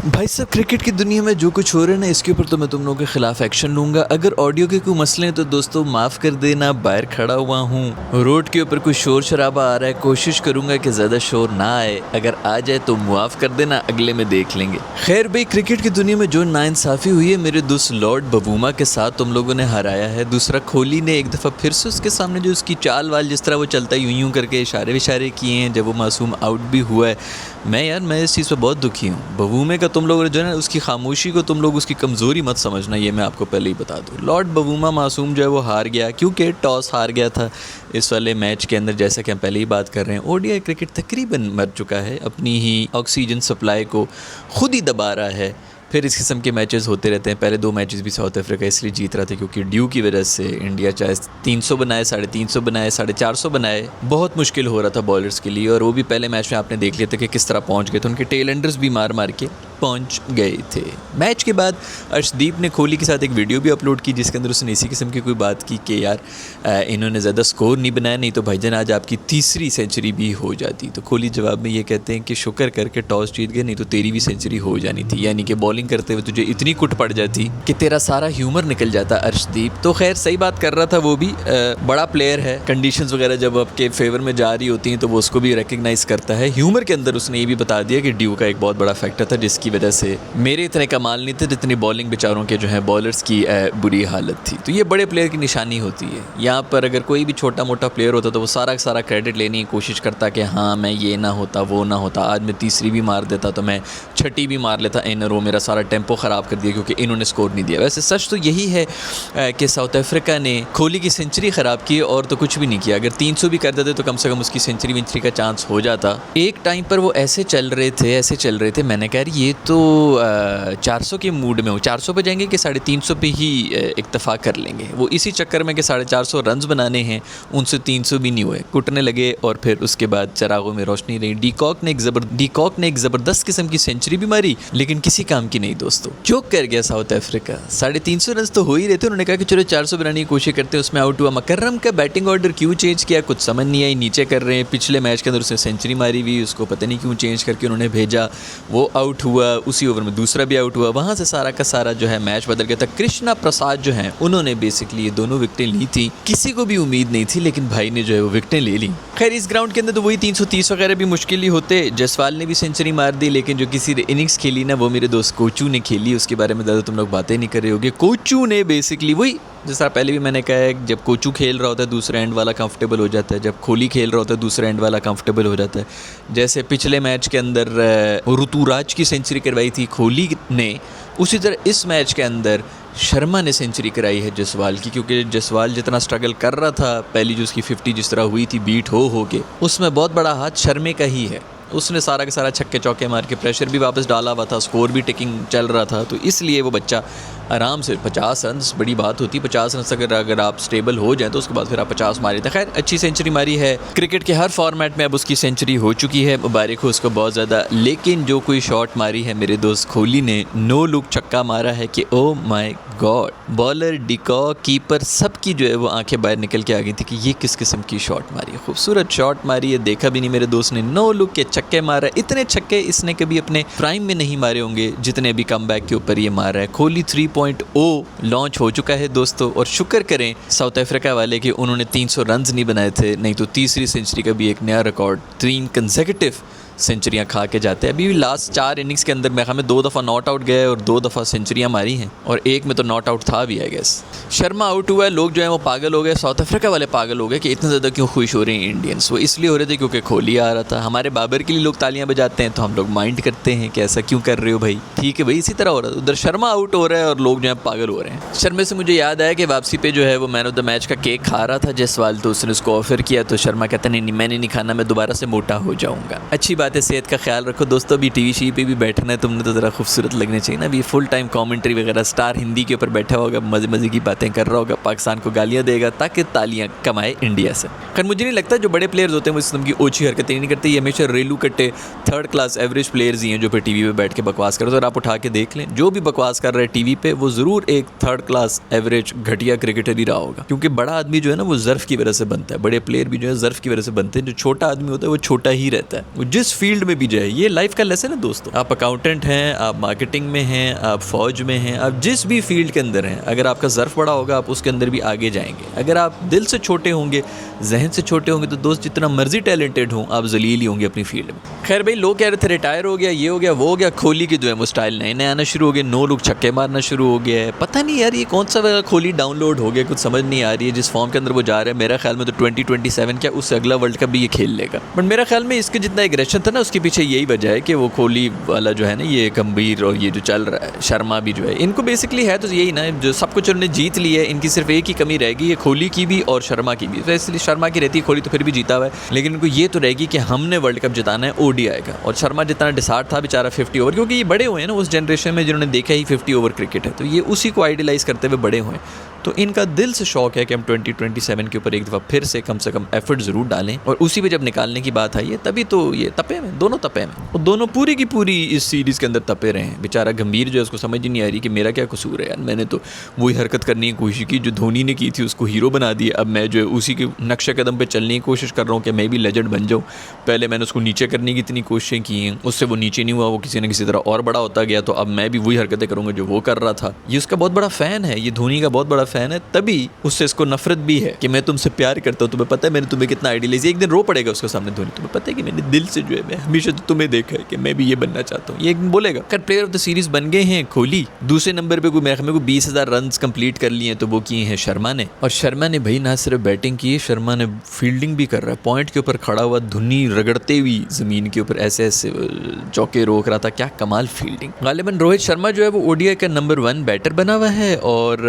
भाई साहब, क्रिकेट की दुनिया में जो कुछ हो रहा है ना, इसके ऊपर तो मैं तुम लोगों के खिलाफ एक्शन लूंगा। अगर ऑडियो के कोई मसले हैं तो दोस्तों माफ़ कर देना, बाहर खड़ा हुआ हूँ, रोड के ऊपर कोई शोर शराबा आ रहा है, कोशिश करूंगा कि ज़्यादा शोर ना आए। अगर आ जाए तो मुआफ़ कर देना, अगले में देख लेंगे। खैर भाई, क्रिकेट की दुनिया में जो नाइंसाफ़ी हुई है मेरे दोस्त लॉर्ड बबूमा के साथ, तुम लोगों ने हराया है। दूसरा, कोहली ने एक दफ़ा फिर से उसके सामने जो उसकी चाल वाल, जिस तरह वो चलता यूं यूं करके इशारे विशारे किए हैं जब वो मासूम आउट भी हुआ है। मैं इस चीज़ पर बहुत दुखी हूँ। बबूमे का तुम लोगों ने जो है ना, उसकी खामोशी को तुम लोग उसकी कमज़ोरी मत समझना, ये मैं आपको पहले ही बता दूँ। लॉर्ड बबूमा मासूम जो है वो हार गया, क्योंकि टॉस हार गया था इस वाले मैच के अंदर। जैसा कि हम पहले ही बात कर रहे हैं, ओडीआई क्रिकेट तकरीबन मर चुका है, अपनी ही ऑक्सीजन सप्लाई को खुद ही दबा रहा है। फिर इस किस्म के मैचेस होते रहते हैं। पहले 2 मैचेस भी साउथ अफ्रीका इसलिए जीत रहा था क्योंकि ड्यू की वजह से इंडिया चाहे 300 बनाए, 350 बनाए, 450 बनाए, बहुत मुश्किल हो रहा था बॉलर्स के लिए। और वो भी पहले मैच में आपने देख लिया था कि किस तरह पहुंच गए थे, उनके टेल एंडर्स भी मार मार के पहुंच गए थे। मैच के बाद अर्शदीप ने कोहली के साथ एक वीडियो भी अपलोड की जिसके अंदर उसने इसी किस्म की कोई बात की कि यार इन्होंने ज़्यादा स्कोर नहीं बनाया, नहीं तो भाईजान आज आपकी तीसरी सेंचुरी भी हो जाती। तो कोहली जवाब में ये कहते हैं कि शुक्र करके टॉस जीत गए, नहीं तो तेरी भी सेंचुरी हो जानी थी, यानी कि बॉलिंग करते हुए तुझे इतनी कुट पड़ जाती कि तेरा सारा ह्यूमर निकल जाता अर्शदीप। तो खैर सही बात कर रहा था वो भी, बड़ा प्लेयर है, कंडीशंस वगैरह जब आपके फेवर में जा रही होती हैं तो वो उसको भी रिकग्नाइज़ करता है। ह्यूमर के अंदर उसने ये भी बता दिया कि ड्यू का एक बहुत बड़ा फैक्टर था जिसकी वजह से मेरे इतने कमाल नहीं थे जितनी बॉलिंग बेचारों के जो है बॉलर्स की बुरी हालत थी। तो ये बड़े प्लेयर की निशानी होती है। यहाँ पर अगर कोई भी छोटा मोटा प्लेयर होता तो वो सारा क्रेडिट लेने की कोशिश करता कि हाँ मैं ये ना होता, वो ना होता, आज मैं तीसरी भी मार देता, तो मैं छठी भी मार लेता इन रो, मेरा सारा टेम्पो ख़राब कर दिया क्योंकि इन्होंने स्कोर नहीं दिया। वैसे सच तो यही है कि साउथ अफ्रीका ने कोहली की सेंचुरी ख़राब की और तो कुछ भी नहीं किया। अगर 300 भी कर देते तो कम से कम उसकी सेंचुरी वेंचुरी का चांस हो जाता। एक टाइम पर वो ऐसे चल रहे थे, मैंने कहा ये तो 400 के मूड में हो, 400 पे जाएंगे कि 350 पे ही इक्तफ़ा कर लेंगे। वो इसी चक्कर में कि 450 रन्स बनाने हैं, उनसे 300 भी नहीं हुए, कुटने लगे और फिर उसके बाद चरागों में रोशनी रही। डीकॉक ने एक ज़बरदस्त किस्म की सेंचुरी भी मारी लेकिन किसी काम की नहीं दोस्तों, चौक कर गया साउथ अफ्रीका। 350 रन तो हो ही रहे थे, उन्होंने कहा कि चलो 400 बनाने की कोशिश करते हैं, उसमें आउट हुआ। मकर्रम का बैटिंग ऑर्डर क्यों चेंज किया कुछ समझ नहीं आई, नीचे कर रहे हैं। पिछले मैच के अंदर उसने सेंचुरी मारी हुई, उसको पता नहीं क्यों चेंज करके उन्होंने भेजा, वो आउट हुआ, उसी ओवर में दूसरा भी आउट हुआ, वहाँ से सारा का सारा जो है मैच बदल गया था। कृष्णा प्रसाद जो हैं उन्होंने बेसिकली ये दोनों विकेटें ली थी, किसी को भी उम्मीद नहीं थी लेकिन भाई ने जो है वो विकेटें ले ली। खैर इस ग्राउंड के अंदर तो वही 330 वगैरह भी मुश्किल ही होते। जसवाल ने भी सेंचुरी मार दी लेकिन जो किसी इनिंग्स खेली ना वो मेरे दोस्त कोचू ने खेली, उसके बारे में ज़्यादा तुम लोग बातें नहीं कर रहे होगे। कोचू ने बेसिकली वही, जैसा पहले भी मैंने कहा है, जब कोचू खेल रहा होता है दूसरा एंड वाला कंफर्टेबल हो जाता है, जब कोहली खेल रहा होता है दूसरा एंड वाला कंफर्टेबल हो जाता है। जैसे पिछले मैच के अंदर ऋतुराज की सेंचुरी करवाई थी कोहली ने, उसी तरह इस मैच के अंदर शर्मा ने सेंचुरी कराई है जसवाल की, क्योंकि जसवाल जितना स्ट्रगल कर रहा था, पहली जो उसकी 50 जिस तरह हुई थी बीट हो के, उसमें बहुत बड़ा हाथ शर्मे का ही है। उसने सारा का सारा छक्के चौके मार के प्रेशर भी वापस डाला हुआ था, स्कोर भी टिकिंग चल रहा था, तो इसलिए वो बच्चा आराम से 50 रन बड़ी बात होती है। 50 रन अगर आप स्टेबल हो जाए तो उसके बाद फिर आप 50 मारे थे। खैर अच्छी सेंचुरी मारी है, क्रिकेट के हर फॉर्मेट में अब उसकी सेंचुरी हो चुकी है, मुबारक हो उसको बहुत ज़्यादा। लेकिन जो कोई शॉट मारी है मेरे दोस्त कोहली ने, नो लुक छक्का मारा है कि oh my God, bowler, de Kock, keeper सबकी जो है वो आंखें बाहर निकल के आ गई थी कि ये किस किस्म की शॉट मारी है, खूबसूरत शॉट मारी है, देखा भी नहीं मेरे दोस्त ने, नो लुक के छक्के मारा है। इतने छक्के इसने कभी अपने प्राइम में नहीं मारे होंगे जितने अभी कमबैक के ऊपर ये मारा है। कोहली 3.0 लॉन्च हो चुका है दोस्तों, और शुक्र करें साउथ अफ्रीका वाले कि उन्होंने 300 रन नहीं बनाए थे, नहीं तो तीसरी सेंचुरी का भी एक नया रिकॉर्ड, 3 कंसेक्यूटिव सेंचुरियां खा के जाते हैं। अभी भी लास्ट 4 इनिंग्स के अंदर मेरे ख्याल में 2 दफ़ा नॉट आउट गए और 2 दफ़ा सेंचुरियां मारी हैं, और एक में तो नॉट आउट था भी आई गेस। शर्मा आउट हुआ है, लोग जो है वो पागल हो गए, साउथ अफ्रीका वाले पागल हो गए कि इतना ज़्यादा क्यों खुश हो रहे हैं इंडियंस। वो इसलिए हो रहे थे क्योंकि कोहली आ रहा था। हमारे बाबर के लिए लोग तालियां बजाते हैं तो हम लोग माइंड करते हैं कि ऐसा क्यों कर रहे हो भाई, ठीक है भाई, इसी तरह हो रहा है। उधर शर्मा आउट हो रहा है और लोग जो है पागल हो रहे हैं। शर्मा से मुझे याद आया कि वापसी पे जो है वो मैन ऑफ द मैच का केक खा रहा था जसवाल, तो उसने उसको ऑफर किया, तो शर्मा कहता नहीं मैंने नहीं खाना, मैं दोबारा से मोटा हो जाऊँगा। अच्छी बात है, सेहत का ख्याल रखो दोस्तों। अभी टीवी शी पे भी बैठना है तुमने तो ज़रा खूबसूरत लगने चाहिए ना। अभी फुल टाइम कमेंट्री वगैरह, स्टार हिंदी के ऊपर बैठा होगा, मज़े मज़े की बातें कर रहा होगा, पाकिस्तान को गालियाँ देगा ताकि तालियाँ कमाए इंडिया से। खैर मुझे नहीं लगता जो बड़े प्लेयर्स होते हैं वो इस किस्म की ओछी हरकतें नहीं करते, ये हमेशा रेलू कट्टे 3rd क्लास एवरेज प्लेयर्स ही हैं जो फिर टीवी पे बैठ के बकवास करते हैं। और आप उठा के देख लें, जो भी बकवास कर रहे हैं टीवी पे वो ज़रूर एक 3rd क्लास एवरेज घटिया क्रिकेटर ही रहा होगा, क्योंकि बड़ा आदमी जो है ना वो ज़र्फ़ की वजह से बनता है, बड़े प्लेयर भी जो है ज़र्फ़ की वजह से बनते हैं। जो छोटा आदमी होता है वो छोटा ही रहता है, वो जिस जिस फील्ड में भी जाए, ये लाइफ का लेसन है दोस्तों। आप अकाउंटेंट हैं, आप मार्केटिंग में हैं, आप फौज में हैं, आप जिस भी फील्ड के अंदर हैं, अगर आपका ज़र्फ बड़ा होगा आप उसके अंदर भी आगे जाएंगे। अगर आप दिल से छोटे होंगे, जहन से छोटे होंगे, तो दोस्त जितना मर्जी टैलेंटेड हो आप जलील ही होंगे अपनी फील्ड में। खैर भाई, लोग कह रहे थे रिटायर हो गया, ये हो गया, वो हो गया, कोहली की जो है वो स्टाइल नए नए आना शुरू हो गए, 9 लोग छक्के मारना शुरू हो गया है। पता नहीं यार ये कौन सा कोहली डाउनलोड हो गया, कुछ समझ नहीं आ रही है। जिस फॉर्म के अंदर वो जा रहा है, मेरा ख्याल में तो 2027 क्या उससे अगला वर्ल्ड कप भी ये खेल लेगा। बट मेरा ख्याल में इसके जितना एग्रेशन था ना, उसके पीछे यही वजह है कि वो कोहली वाला जो है ना, ये गंभीर और ये जो चल रहा है, शर्मा भी जो है, इनको बेसिकली है तो यही ना, जो सब कुछ उन्होंने जीत लिया है, इनकी सिर्फ एक ही कमी रहेगी, ये कोहली की भी और शर्मा की भी। तो इसलिए शर्मा की रहती है, कोहली तो फिर भी जीता हुआ है, लेकिन इनको ये तो रहेगी कि हमने वर्ल्ड कप जिताना है ओडीआई का। और शर्मा जितना डिसार्ड था बेचारा 50 ओवर, क्योंकि ये बड़े हुए हैं ना उस जनरेशन में जिन्होंने देखा ही 50 ओवर क्रिकेट है, तो ये उसी को आइडियलाइज़ करते हुए बड़े हुए। तो इनका दिल से शौक है कि हम 2027 के ऊपर एक दफ़ा फिर से कम एफर्ट ज़रूर डालें। और उसी पे जब निकालने की बात आई है, तभी तो ये तपे में, दोनों तपे में, और दोनों पूरी की पूरी इस सीरीज़ के अंदर तपे रहे हैं। बेचारा गंभीर जो है उसको समझ ही नहीं आ रही कि मेरा क्या कसूर है यार, मैंने तो वही हरकत करने की कोशिश की जो धोनी ने की थी, उसको हीरो बना दिया। अब मैं जो है उसी के नक्शे कदम पर चलने की कोशिश कर रहा हूँ कि मैं भी लेजेंड बन जाऊँ। पहले मैंने उसको नीचे करने की इतनी कोशिशें की हैं, उससे वो नीचे नहीं हुआ, वो किसी न किसी तरह और बड़ा होता गया, तो अब मैं भी वही हरकतें करूँगा जो वो कर रहा था। ये उसका बहुत बड़ा फ़ैन है, ये धोनी का बहुत बड़ा फ़ैन है, तभी उससे इसको नफरत भी है कि मैं तुमसे प्यार करता हूँ, तुम्हें पता है मैंने तुम्हें कितना आइडियलाइज। एक दिन रो पड़ेगा उसके सामने धोनी, तुम्हें पता है कि मैंने दिल से जो है मैं हमेशा तुम्हें देखा है कि मैं भी ये बनना चाहता हूँ, ये एक दिन बोलेगा। खैर प्लेयर ऑफ द सीरीज बन गए हैं कोहली। दूसरे नंबर पे मेरे को 20,000 रन कंप्लीट कर लिए हैं, तो वो किए हैं शर्मा ने। और शर्मा ने भाई ना सिर्फ बैटिंग की है, शर्मा ने फील्डिंग भी कर रहा है, पॉइंट के ऊपर खड़ा हुआ धुनी रगड़ते हुई ज़मीन के ऊपर ऐसे ऐसे चौके रोक रहा था, क्या कमाल फील्डिंग। गालिबन रोहित शर्मा जो है वो ओडीआई का नंबर 1 बैटर बना हुआ है। और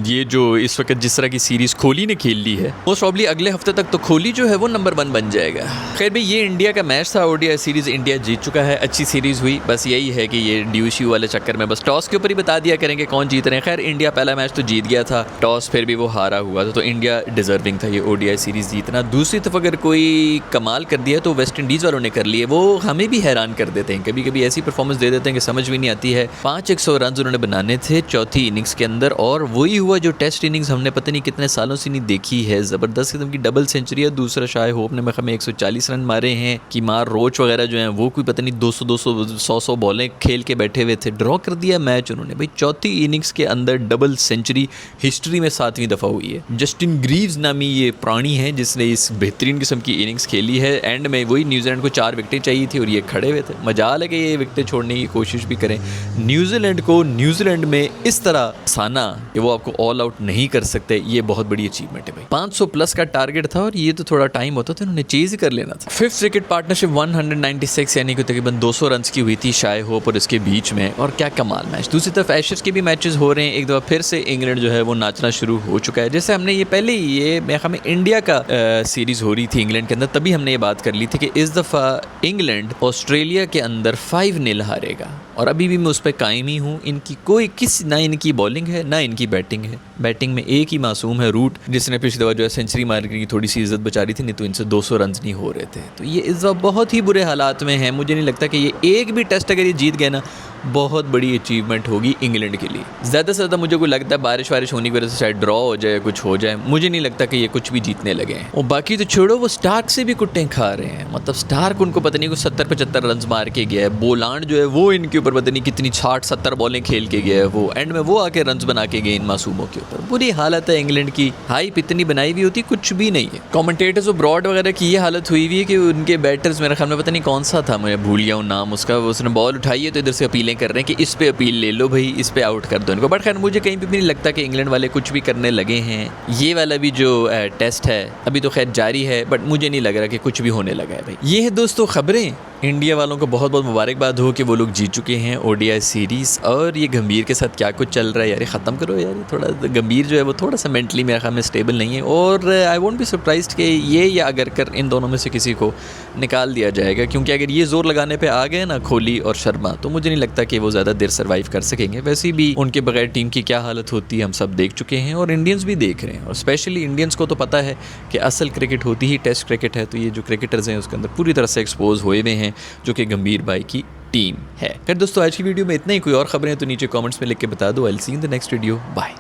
ये जो इस वक्त जिस तरह की सीरीज कोहली ने खेल ली है, मोस्ट प्रॉब्ली अगले हफ्ते तक तो कोहली जो है वो नंबर 1 बन जाएगा। खैर भाई, ये इंडिया का मैच था, ओडीआई सीरीज इंडिया जीत चुका है, अच्छी सीरीज हुई। बस यही है कि ये ड्यूशू वाले चक्कर में बस टॉस के ऊपर ही बता दिया करेंगे कौन जीत रहे हैं। खैर इंडिया पहला मैच तो जीत गया था, टॉस फिर भी वो हारा हुआ था, तो इंडिया डिजर्विंग था ये ओडीआई सीरीज जीतना। दूसरी तरफ अगर कोई कमाल कर दिया तो वेस्ट इंडीज़ वालों ने कर लिए, वो हमें भी हैरान कर देते हैं, कभी कभी ऐसी परफॉर्मेंस दे देते हैं कि समझ भी नहीं आती है। 100 रन उन्होंने बनाने थे चौथी इनिंग्स के अंदर, और वही हुआ जो टेस्ट इनिंग्स हमने पता नहीं कितने सालों से नहीं देखी है। ज़बरदस्त किस्म की डबल सेंचुरी है। दूसरा शाह होप ने हमें 140 रन मारे हैं, कि मार रोच वगैरह जो हैं वो कोई पता नहीं 200-200-100 बॉलें खेल के बैठे हुए थे, ड्रॉ कर दिया मैच उन्होंने। भाई चौथी इनिंग्स के अंदर डबल सेंचुरी हिस्ट्री में 7वीं दफ़ा हुई है। जस्टिन ग्रीव्स नामी ये प्राणी है जिसने इस बेहतरीन किस्म की इनिंग्स खेली है। एंड में वही न्यूजीलैंड को 4 विकेटें चाहिए थी और ये खड़े हुए थे। मजाल है कि ये विकेटें छोड़ने की कोशिश भी करें। न्यूजीलैंड को न्यूजीलैंड में इस तरह साना कि वो आपको ऑल आउट नहीं कर सकते, ये बहुत बड़ी अचीवमेंट है भाई। 500 प्लस का टारगेट था और ये तो थोड़ा टाइम होता था, उन्होंने चेज ही कर लेना था। 5th विकेट पार्टनरशिप 196 यानी कि तकरीबन 200 रन की हुई थी शाय होप और इसके बीच में, और क्या कमाल मैच। दूसरी तरफ एशेज के भी मैचेस हो रहे हैं, एक दफ़ा फिर से इंग्लैंड जो है वो नाचना शुरू हो चुका है। जैसे हमने ये पहले ही ये हमें इंडिया का सीरीज़ हो रही थी इंग्लैंड के अंदर, तभी हमने ये बात कर ली थी कि इस दफ़ा इंग्लैंड ऑस्ट्रेलिया के अंदर 5-0 हारेगा, और अभी भी मैं उस पर कायम ही हूँ। इनकी कोई ना इनकी बॉलिंग है ना इनकी बैटिंग है। बैटिंग में एक ही मासूम है रूट, जिसने पिछली दफ़ा जो है सेंचुरी मारने की थोड़ी सी इज्जत बचा रही थी, नहीं तो इनसे 200 रन नहीं हो रहे थे। तो ये इस दफ़ा बहुत ही बुरे हालात में है। मुझे नहीं लगता कि ये एक भी टेस्ट अगर ये जीत गए ना, बहुत बड़ी अचीवमेंट होगी इंग्लैंड के लिए। ज़्यादा से ज़्यादा मुझे कोई लगता है बारिश वारिश होने की वजह से शायद ड्रॉ हो जाए, कुछ हो जाए। मुझे नहीं लगता कि ये कुछ भी जीतने लगे हैं। और बाकी तो छोड़ो, वो स्टार्क से भी कुट्टें खा रहे हैं। मतलब स्टार्क उनको पता नहीं कुछ 70-75 रन मार के गया है। बोलांड जो है वो इनके ऊपर पता नहीं कितनी 60-70 बॉलें खेल के गया है। वो एंड में वो आके रन बना के गए इन मासूमों के ऊपर। बुरी हालत है इंग्लैंड की। हाइप इतनी बनाई हुई होती कुछ भी नहीं है। कमेंटेटर्स और ब्रॉड वगैरह की ये हालत हुई हुई है कि उनके बैटर्स, मेरे ख्याल में पता नहीं कौन सा था, मैं भूल गया हूँ नाम उसका, उसने बॉल उठाई है तो इधर से अपीलें कर रहे हैं कि इस पे अपील ले लो भाई, इस पे आउट कर दो इनको। बट खैर मुझे कहीं पे भी नहीं लगता कि इंग्लैंड वाले कुछ भी करने लगे हैं। ये वाला भी जो टेस्ट है अभी तो खैर जारी है, बट मुझे नहीं लग रहा कि कुछ भी होने लगा है भाई। ये है दोस्तों खबरें। इंडिया वालों को बहुत बहुत मुबारकबाद हो कि वो लोग जीत चुके हैं ओडीआई सीरीज़। और ये गंभीर के साथ क्या कुछ चल रहा है यार, ये ख़त्म करो यार। थोड़ा गंभीर जो है वो थोड़ा सा मेंटली मेरे ख्याल में स्टेबल नहीं है। और आई वोंट बी सरप्राइज्ड कि ये या अगर कर इन दोनों में से किसी को निकाल दिया जाएगा, क्योंकि अगर ये ज़ोर लगाने पर आ गए ना कोहली और शर्मा, तो मुझे नहीं लगता कि वो ज़्यादा देर सर्वाइव कर सकेंगे। वैसे भी उनके बगैर टीम की क्या हालत होती है हम सब देख चुके हैं, और इंडियंस भी देख रहे हैं। और स्पेशली इंडियंस को तो पता है कि असल क्रिकेट होती ही टेस्ट क्रिकेट है। तो ये जो क्रिकेटर्स हैं उसके अंदर पूरी तरह से एक्सपोज हुए हुए हैं, जो कि गंभीर भाई की टीम है। फिर दोस्तों आज की वीडियो में इतना ही। कोई और खबरें हैं तो नीचे कमेंट्स में लिख के बता दो। I will see you in the next video. Bye.